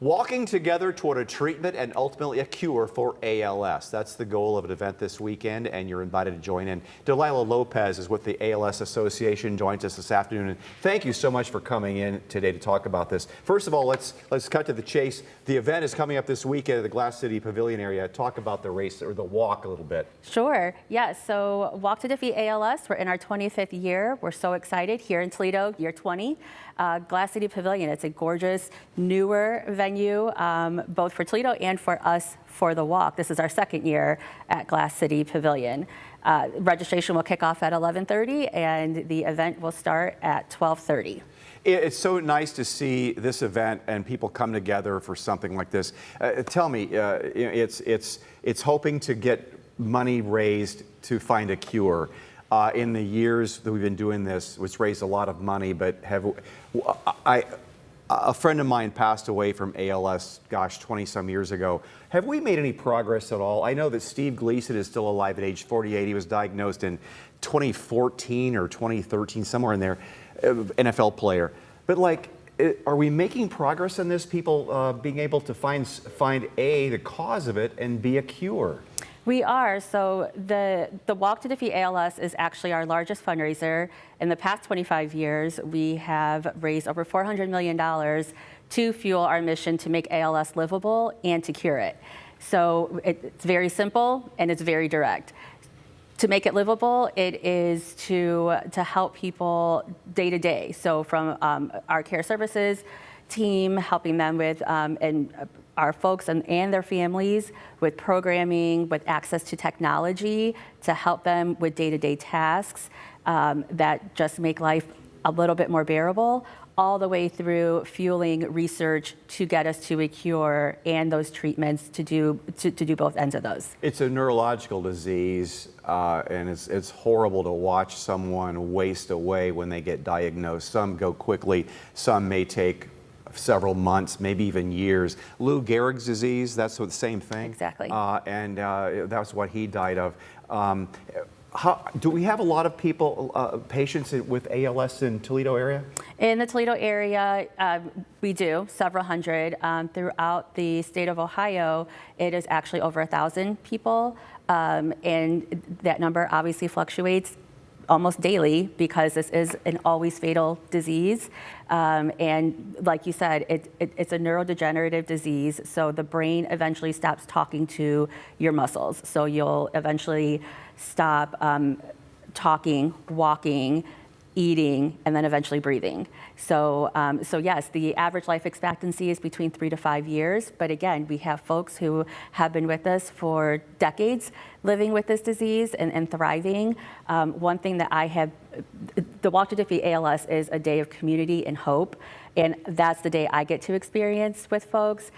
Walking together toward a treatment and ultimately a cure for ALS. That's the goal of an event this weekend, and you're invited to join in. Delilah Lopez is with the ALS Association, joins us this afternoon. And thank you so much for coming in today to talk about this. First of all, let's cut to the chase. The event is coming up this weekend at the Glass City Pavilion area. Talk about the race or the walk a little bit. Sure. Yes. So Walk to Defeat ALS. We're in our 25th year. We're so excited here in Toledo, year 20. Glass City Pavilion. It's a gorgeous, newer venue, both for Toledo and for us for the walk. This is our second year at Glass City Pavilion. Registration will kick off at 11:30 and the event will start at 12:30. It's so nice to see this event and people come together for something like this. Tell me, it's hoping to get money raised to find a cure. In the years that we've been doing this, it's raised a lot of money, but a friend of mine passed away from ALS, gosh, 20-some years ago. Have we made any progress at all? I know that Steve Gleason is still alive at age 48. He was diagnosed in 2014 or 2013, somewhere in there, NFL player. But like, are we making progress on this? People being able to find A, the cause of it, and B, a cure? We are. So the Walk to Defeat ALS is actually our largest fundraiser. In the past 25 years, we have raised over $400 million to fuel our mission to make ALS livable and to cure it. So it's very simple and it's very direct. To make it livable, it is to help people day to day. So from our care services team, helping them with and our folks and their families with programming, with access to technology to help them with day-to-day tasks that just make life a little bit more bearable, all the way through fueling research to get us to a cure and those treatments to do both ends of those. It's a neurological disease, and it's horrible to watch someone waste away when they get diagnosed. Some go quickly, some may take several months, maybe even years. Lou Gehrig's disease, that's the same thing. Exactly. And that's what he died of. Do we have a lot of people, patients with ALS in Toledo area? In the Toledo area, we do, several hundred. Throughout the state of Ohio, it is actually over 1,000 people. And that number obviously fluctuates almost daily because this is an always fatal disease. And like you said, it's a neurodegenerative disease. So the brain eventually stops talking to your muscles. So you'll eventually stop talking, walking, eating, and then eventually breathing. So yes, the average life expectancy is between 3 to 5 years. But again, we have folks who have been with us for decades living with this disease and thriving. One thing that the Walk to Defeat ALS is a day of community and hope. And that's the day I get to experience with folks.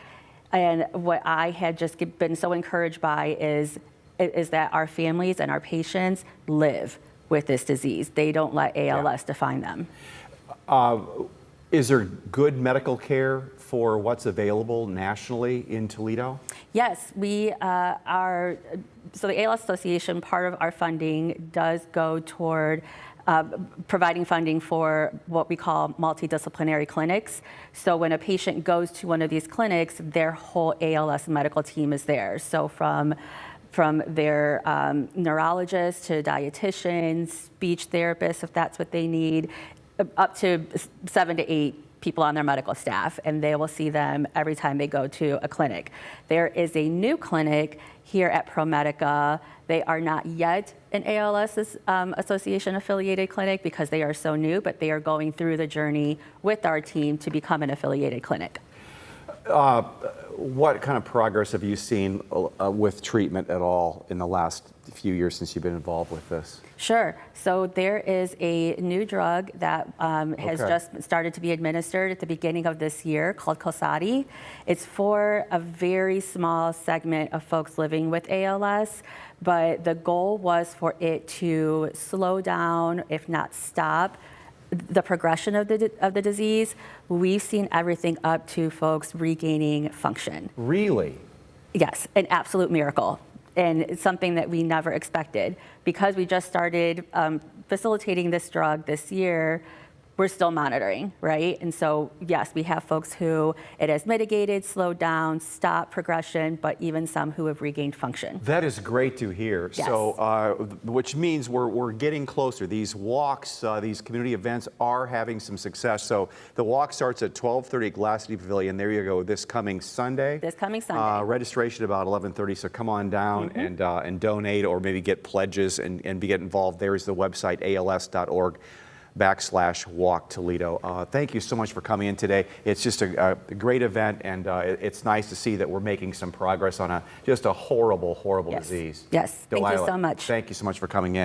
And what I had just been so encouraged by is that our families and our patients live with this disease. They don't let ALS define them. Is there good medical care for what's available nationally in Toledo? Yes, we are. So the ALS Association, part of our funding does go toward providing funding for what we call multidisciplinary clinics. So when a patient goes to one of these clinics, their whole ALS medical team is there. So from their neurologists to dietitians, speech therapists, if that's what they need, up to 7 to 8 people on their medical staff, and they will see them every time they go to a clinic. There is a new clinic here at ProMedica. They are not yet an ALS Association affiliated clinic because they are so new, but they are going through the journey with our team to become an affiliated clinic. What kind of progress have you seen with treatment at all in the last few years since you've been involved with this? Sure. So there is a new drug that has just started to be administered at the beginning of this year called Qalsody. It's for a very small segment of folks living with ALS, but the goal was for it to slow down, if not stop, the progression of the disease. We've seen everything up to folks regaining function. Really? Yes, an absolute miracle. And it's something that we never expected. Because we just started facilitating this drug this year, we're still monitoring, right? And so, yes, we have folks who it has mitigated, slowed down, stopped progression, but even some who have regained function. That is great to hear. Yes. So, which means we're getting closer. These walks, these community events are having some success. So the walk starts at 12:30 at Glass City Pavilion. There you go, this coming Sunday. This coming Sunday. Registration about 11:30, so come on down and donate, or maybe get pledges and get involved. There's the website, als.org/Walk Toledo. Thank you so much for coming in today. It's just a great event, and it's nice to see that we're making some progress on just a horrible, horrible disease. Yes, thank you Delilah, so much. Thank you so much for coming in.